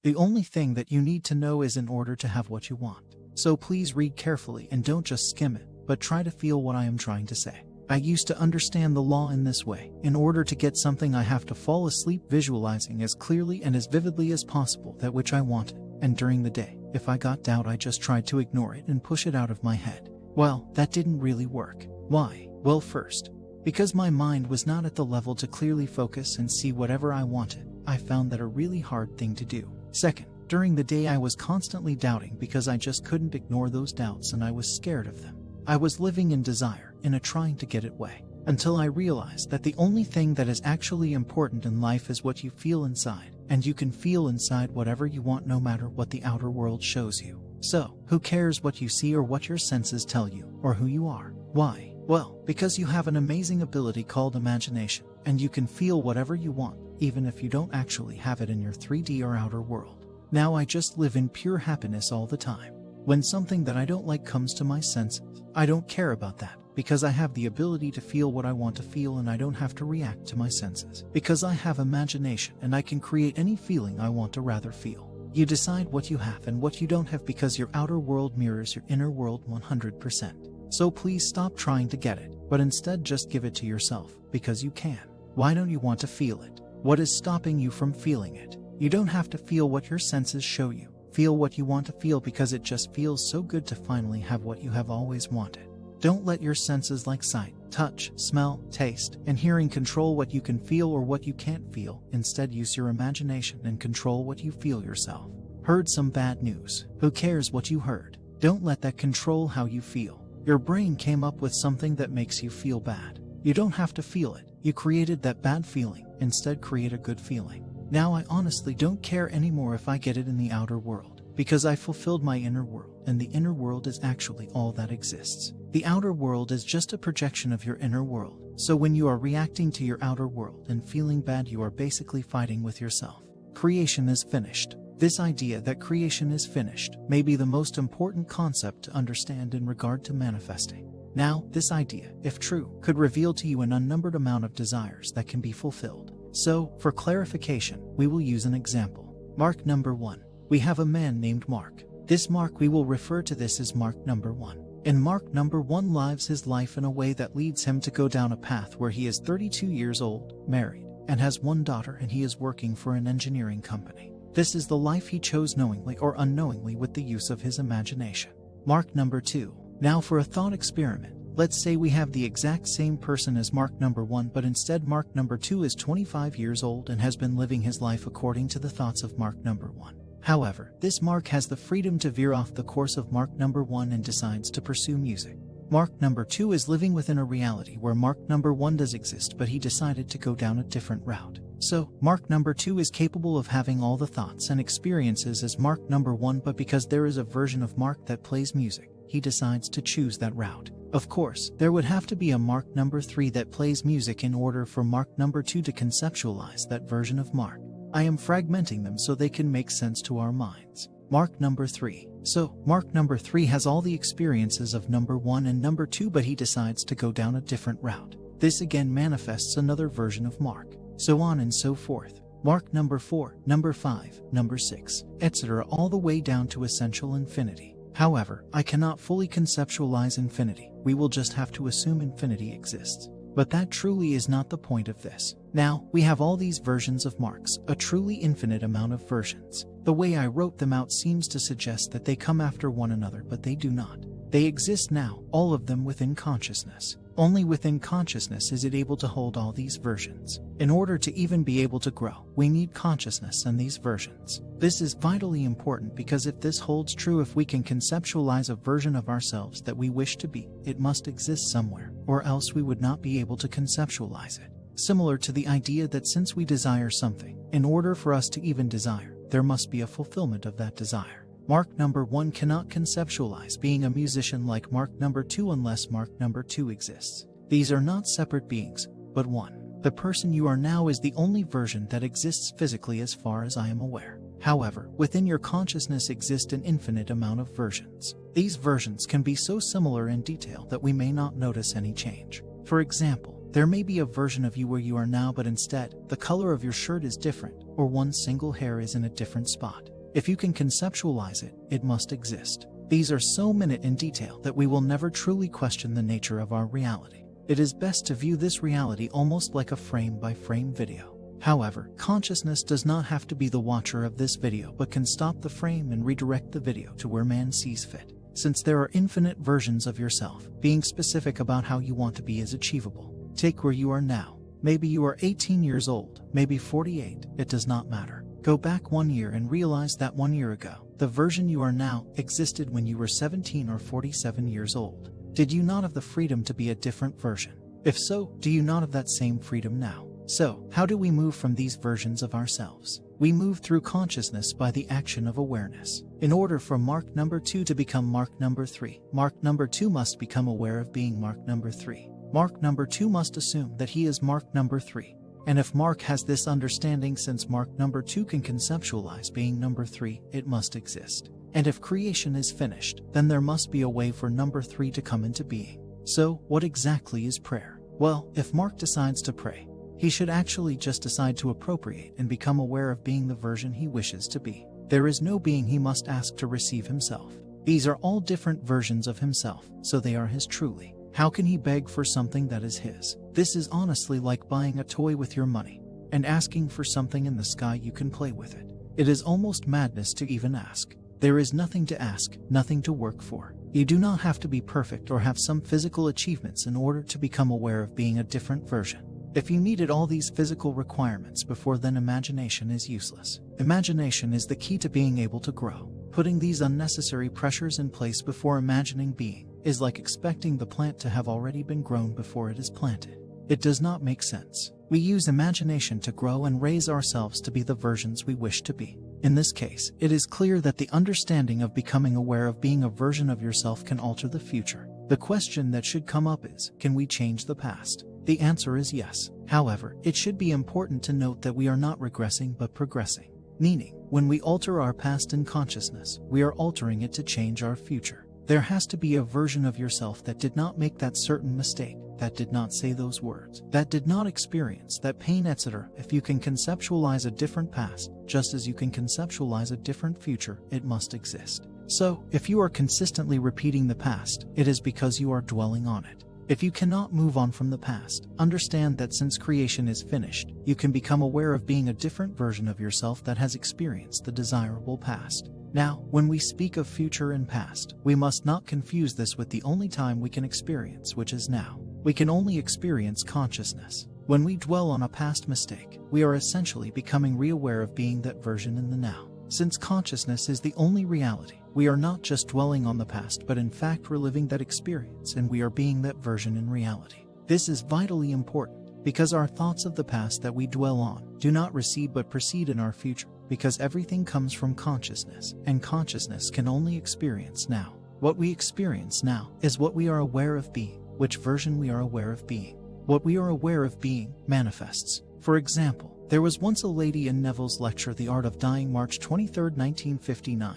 The only thing that you need to know is in order to have what you want. So please read carefully and don't just skim it, but try to feel what I am trying to say. I used to understand the law in this way. In order to get something, I have to fall asleep visualizing as clearly and as vividly as possible that which I wanted. And during the day, if I got doubt, I just tried to ignore it and push it out of my head. Well, that didn't really work. Why? Well, first, because my mind was not at the level to clearly focus and see whatever I wanted. I found that a really hard thing to do. Second, during the day I was constantly doubting because I just couldn't ignore those doubts and I was scared of them. I was living in desire, in a trying to get it way, until I realized that the only thing that is actually important in life is what you feel inside, and you can feel inside whatever you want no matter what the outer world shows you. So, who cares what you see or what your senses tell you, or who you are? Why? Well, because you have an amazing ability called imagination, and you can feel whatever you want, even if you don't actually have it in your 3D or outer world. Now I just live in pure happiness all the time. When something that I don't like comes to my senses, I don't care about that, because I have the ability to feel what I want to feel and I don't have to react to my senses. Because I have imagination and I can create any feeling I want to rather feel. You decide what you have and what you don't have because your outer world mirrors your inner world 100%. So please stop trying to get it, but instead just give it to yourself, because you can. Why don't you want to feel it? What is stopping you from feeling it? You don't have to feel what your senses show you. Feel what you want to feel because it just feels so good to finally have what you have always wanted. Don't let your senses like sight, touch, smell, taste, and hearing control what you can feel or what you can't feel. Instead, use your imagination and control what you feel yourself. Heard some bad news? Who cares what you heard? Don't let that control how you feel. Your brain came up with something that makes you feel bad. You don't have to feel it. You created that bad feeling. Instead, create a good feeling. Now I honestly don't care anymore if I get it in the outer world, because I fulfilled my inner world, and the inner world is actually all that exists. The outer world is just a projection of your inner world. So when you are reacting to your outer world and feeling bad, you are basically fighting with yourself. Creation is finished. This idea that creation is finished may be the most important concept to understand in regard to manifesting. Now, this idea, if true, could reveal to you an unnumbered amount of desires that can be fulfilled. So, for clarification, we will use an example. Mark number 1. We have a man named Mark. This Mark, we will refer to this as Mark number 1. And Mark number 1 lives his life in a way that leads him to go down a path where he is 32 years old, married, and has one daughter, and he is working for an engineering company. This is the life he chose knowingly or unknowingly with the use of his imagination. Mark number 2. Now for a thought experiment. Let's say we have the exact same person as Mark number 1, but instead Mark number 2 is 25 years old and has been living his life according to the thoughts of Mark number 1. However, this Mark has the freedom to veer off the course of Mark number 1 and decides to pursue music. Mark number 2 is living within a reality where Mark number 1 does exist, but he decided to go down a different route. So, Mark number 2 is capable of having all the thoughts and experiences as Mark number 1, but because there is a version of Mark that plays music, he decides to choose that route. Of course, there would have to be a Mark number 3 that plays music in order for Mark number 2 to conceptualize that version of Mark. I am fragmenting them so they can make sense to our minds. Mark number 3. So, Mark number 3 has all the experiences of number 1 and number 2, but he decides to go down a different route. This again manifests another version of Mark. So on and so forth. Mark number 4, number 5, number 6, etc. all the way down to essential infinity. However, I cannot fully conceptualize infinity. We will just have to assume infinity exists. But that truly is not the point of this. Now, we have all these versions of Marks, a truly infinite amount of versions. The way I wrote them out seems to suggest that they come after one another, but they do not. They exist now, all of them within consciousness. Only within consciousness is it able to hold all these versions. In order to even be able to grow, we need consciousness and these versions. This is vitally important because if this holds true, if we can conceptualize a version of ourselves that we wish to be, it must exist somewhere, or else we would not be able to conceptualize it. Similar to the idea that since we desire something, in order for us to even desire, there must be a fulfillment of that desire. Mark number 1 cannot conceptualize being a musician like Mark number 2 unless Mark number 2 exists. These are not separate beings, but one. The person you are now is the only version that exists physically as far as I am aware. However, within your consciousness exist an infinite amount of versions. These versions can be so similar in detail that we may not notice any change. For example, there may be a version of you where you are now, but instead, the color of your shirt is different, or one single hair is in a different spot. If you can conceptualize it, it must exist. These are so minute in detail that we will never truly question the nature of our reality. It is best to view this reality almost like a frame-by-frame video. However, consciousness does not have to be the watcher of this video but can stop the frame and redirect the video to where man sees fit. Since there are infinite versions of yourself, being specific about how you want to be is achievable. Take where you are now. Maybe you are 18 years old, maybe 48, it does not matter. Go back 1 year and realize that 1 year ago, the version you are now existed when you were 17 or 47 years old. Did you not have the freedom to be a different version? If so, do you not have that same freedom now? So, how do we move from these versions of ourselves? We move through consciousness by the action of awareness. In order for Mark number 2 to become Mark number 3, Mark number 2 must become aware of being Mark number 3. Mark number 2 must assume that he is Mark number 3. And if Mark has this understanding, since Mark number 2 can conceptualize being number 3, it must exist. And if creation is finished, then there must be a way for number 3 to come into being. So, what exactly is prayer? Well, if Mark decides to pray, he should actually just decide to appropriate and become aware of being the version he wishes to be. There is no being he must ask to receive himself. These are all different versions of himself, so they are his truly. How can he beg for something that is his? This is honestly like buying a toy with your money and asking for something in the sky you can play with it. It is almost madness to even ask. There is nothing to ask, nothing to work for. You do not have to be perfect or have some physical achievements in order to become aware of being a different version. If you needed all these physical requirements before, then imagination is useless. Imagination is the key to being able to grow. Putting these unnecessary pressures in place before imagining being is like expecting the plant to have already been grown before it is planted. It does not make sense. We use imagination to grow and raise ourselves to be the versions we wish to be. In this case, it is clear that the understanding of becoming aware of being a version of yourself can alter the future. The question that should come up is, can we change the past? The answer is yes. However, it should be important to note that we are not regressing but progressing. Meaning, when we alter our past in consciousness, we are altering it to change our future. There has to be a version of yourself that did not make that certain mistake, that did not say those words, that did not experience that pain, etc. If you can conceptualize a different past, just as you can conceptualize a different future, it must exist. So, if you are consistently repeating the past, it is because you are dwelling on it. If you cannot move on from the past, understand that since creation is finished, you can become aware of being a different version of yourself that has experienced the desirable past. Now, when we speak of future and past, we must not confuse this with the only time we can experience, which is now. We can only experience consciousness. When we dwell on a past mistake, we are essentially becoming re-aware of being that version in the now. Since consciousness is the only reality, we are not just dwelling on the past but in fact reliving that experience, and we are being that version in reality. This is vitally important, because our thoughts of the past that we dwell on do not recede but proceed in our future, because everything comes from consciousness, and consciousness can only experience now. What we experience now is what we are aware of being, which version we are aware of being. What we are aware of being manifests. For example, there was once a lady in Neville's lecture The Art of Dying, March 23, 1959.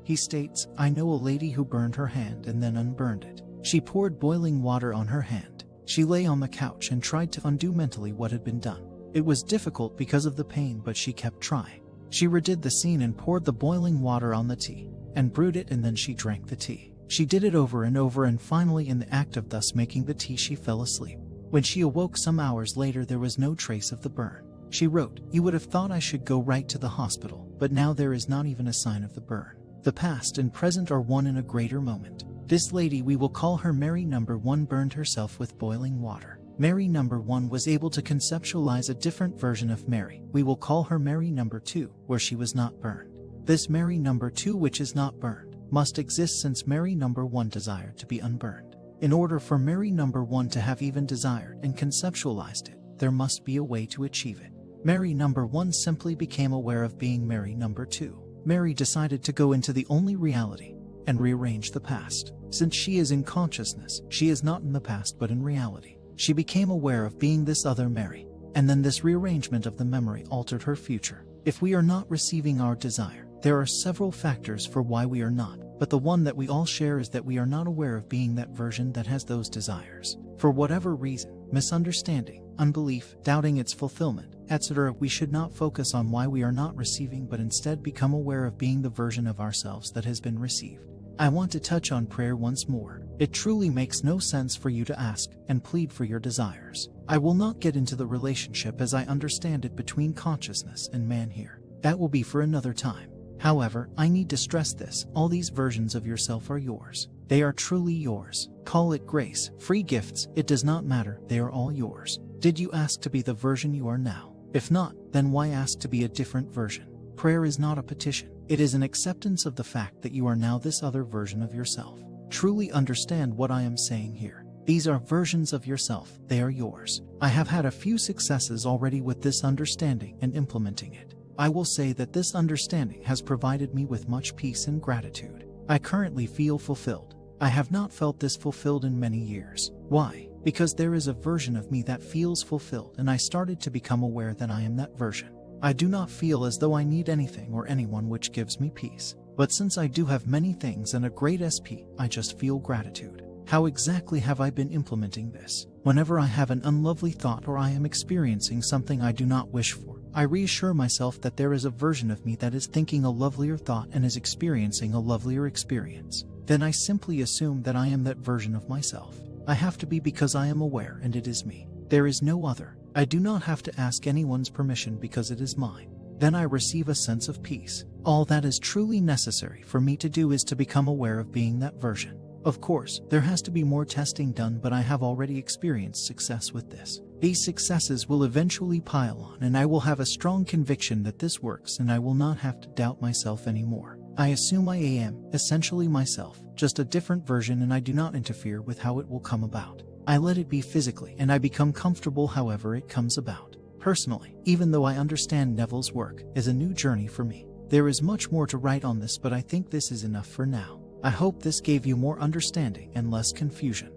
He states, "I know a lady who burned her hand and then unburned it. She poured boiling water on her hand. She lay on the couch and tried to undo mentally what had been done. It was difficult because of the pain, but she kept trying. She redid the scene and poured the boiling water on the tea, and brewed it, and then she drank the tea. She did it over and over, and finally in the act of thus making the tea she fell asleep. When she awoke some hours later, there was no trace of the burn. She wrote, 'You would have thought I should go right to the hospital, but now there is not even a sign of the burn.' The past and present are one in a greater moment. This lady, we will call her Mary number 1, burned herself with boiling water. Mary number 1 was able to conceptualize a different version of Mary. We will call her Mary number 2, where she was not burned. This Mary number 2, which is not burned, must exist since Mary number 1 desired to be unburned. In order for Mary number 1 to have even desired and conceptualized it, there must be a way to achieve it. Mary number 1 simply became aware of being Mary number 2. Mary decided to go into the only reality and rearrange the past. Since she is in consciousness, she is not in the past but in reality. She became aware of being this other Mary, and then this rearrangement of the memory altered her future. If we are not receiving our desire, there are several factors for why we are not, but the one that we all share is that we are not aware of being that version that has those desires. For whatever reason, misunderstanding, unbelief, doubting its fulfillment, etc. We should not focus on why we are not receiving but instead become aware of being the version of ourselves that has been received. I want to touch on prayer once more. It truly makes no sense for you to ask and plead for your desires. I will not get into the relationship as I understand it between consciousness and man here. That will be for another time. However, I need to stress this: all these versions of yourself are yours. They are truly yours. Call it grace, free gifts, it does not matter, they are all yours. Did you ask to be the version you are now? If not, then why ask to be a different version? Prayer is not a petition. It is an acceptance of the fact that you are now this other version of yourself. Truly understand what I am saying here. These are versions of yourself, they are yours. I have had a few successes already with this understanding and implementing it. I will say that this understanding has provided me with much peace and gratitude. I currently feel fulfilled. I have not felt this fulfilled in many years. Why? Because there is a version of me that feels fulfilled, and I started to become aware that I am that version. I do not feel as though I need anything or anyone, which gives me peace. But since I do have many things and a great SP, I just feel gratitude. How exactly have I been implementing this? Whenever I have an unlovely thought or I am experiencing something I do not wish for, I reassure myself that there is a version of me that is thinking a lovelier thought and is experiencing a lovelier experience. Then I simply assume that I am that version of myself. I have to be, because I am aware and it is me. There is no other. I do not have to ask anyone's permission because it is mine. Then I receive a sense of peace. All that is truly necessary for me to do is to become aware of being that version. Of course, there has to be more testing done, but I have already experienced success with this. These successes will eventually pile on, and I will have a strong conviction that this works, and I will not have to doubt myself anymore. I assume I am essentially myself, just a different version, and I do not interfere with how it will come about. I let it be physically, and I become comfortable however it comes about. Personally, even though I understand Neville's work is a new journey for me. There is much more to write on this, but I think this is enough for now. I hope this gave you more understanding and less confusion.